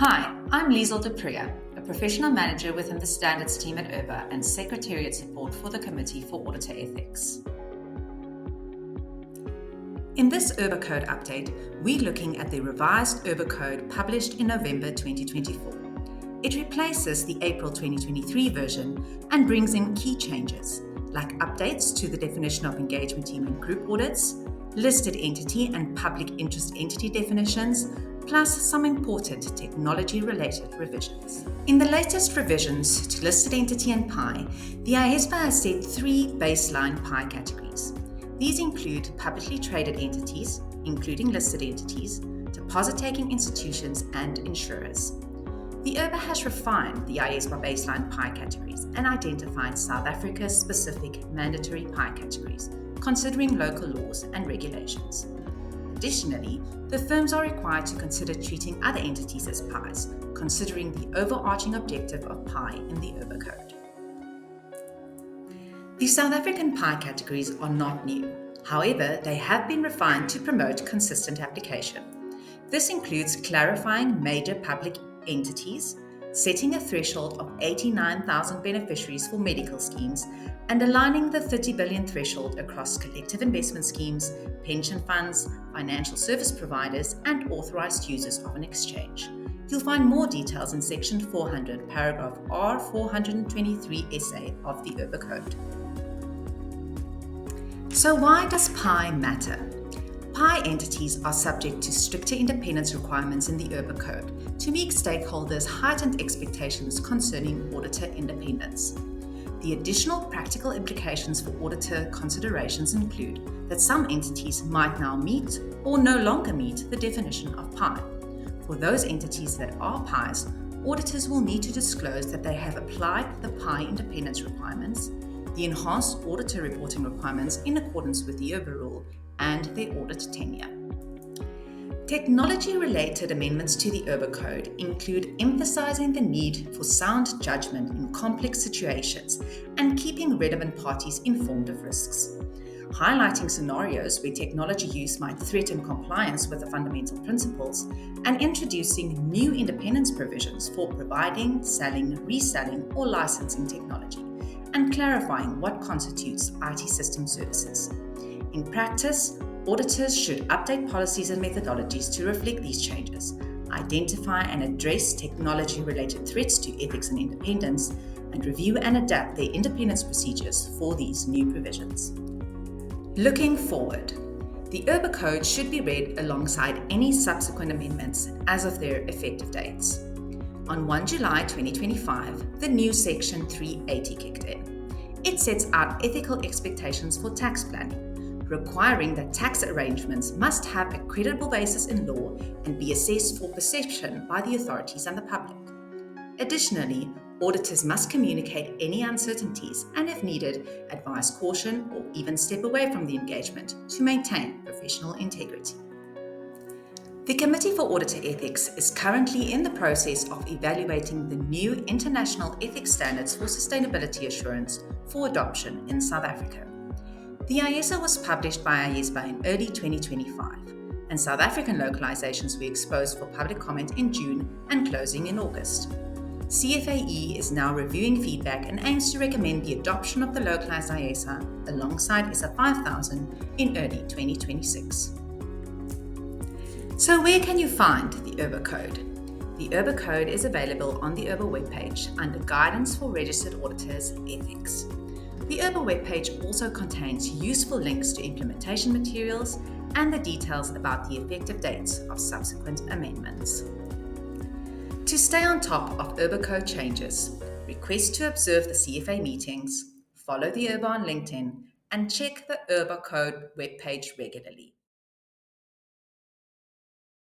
Hi, I'm Liesl de Priya, a professional manager within the standards team at IRBA and Secretariat support for the Committee for Auditor Ethics. In this IRBA Code update, we're looking at the revised IRBA Code published in November 2024. It replaces the April 2023 version and brings in key changes, like updates to the definition of engagement team and group audits, listed entity and public interest entity definitions, plus some important technology-related revisions. In the latest revisions to listed entity and PI, the IRBA has set three baseline PI categories. These include publicly traded entities, including listed entities, deposit-taking institutions, and insurers. The IRBA has refined the IRBA baseline PI categories and identified South Africa's specific mandatory PI categories, considering local laws and regulations. Additionally, the firms are required to consider treating other entities as PIs, considering the overarching objective of PI in the IRBA Code. The South African PI categories are not new. However, they have been refined to promote consistent application. This includes clarifying major public entities, setting a threshold of 89,000 beneficiaries for medical schemes, and aligning the 30 billion threshold across collective investment schemes, pension funds, financial service providers, and authorized users of an exchange. You'll find more details in Section 400, paragraph R423SA of the IRBA Code. So why does PI matter? PI entities are subject to stricter independence requirements in the IRBA Code to meet stakeholders' heightened expectations concerning auditor independence. The additional practical implications for auditor considerations include that some entities might now meet or no longer meet the definition of PI. For those entities that are PIs, auditors will need to disclose that they have applied the PI independence requirements, the enhanced auditor reporting requirements in accordance with the IRBA rule, and their audit tenure. Technology-related amendments to the IRBA Code include emphasizing the need for sound judgment in complex situations and keeping relevant parties informed of risks, highlighting scenarios where technology use might threaten compliance with the fundamental principles, and introducing new independence provisions for providing, selling, reselling, or licensing technology, and clarifying what constitutes IT system services. In practice, auditors should update policies and methodologies to reflect these changes, identify and address technology-related threats to ethics and independence, and review and adapt their independence procedures for these new provisions. Looking forward, the IRBA Code should be read alongside any subsequent amendments as of their effective dates. On 1 July 2025, the new Section 380 kicked in. It sets out ethical expectations for tax planning, requiring that tax arrangements must have a credible basis in law and be assessed for perception by the authorities and the public. Additionally, auditors must communicate any uncertainties and, if needed, advise caution or even step away from the engagement to maintain professional integrity. The Committee for Auditor Ethics is currently in the process of evaluating the new international ethics standards for sustainability assurance for adoption in South Africa. The ISA was published by IRBA in early 2025, and South African localizations were exposed for public comment in June and closing in August. CFAE is now reviewing feedback and aims to recommend the adoption of the localized ISA alongside ISA 5000 in early 2026. So where can you find the IRBA Code? The IRBA Code is available on the IRBA webpage under Guidance for Registered Auditors Ethics. The IRBA webpage also contains useful links to implementation materials and the details about the effective dates of subsequent amendments. To stay on top of IRBA Code changes, request to observe the CFA meetings, follow the IRBA on LinkedIn, and check the IRBA Code webpage regularly.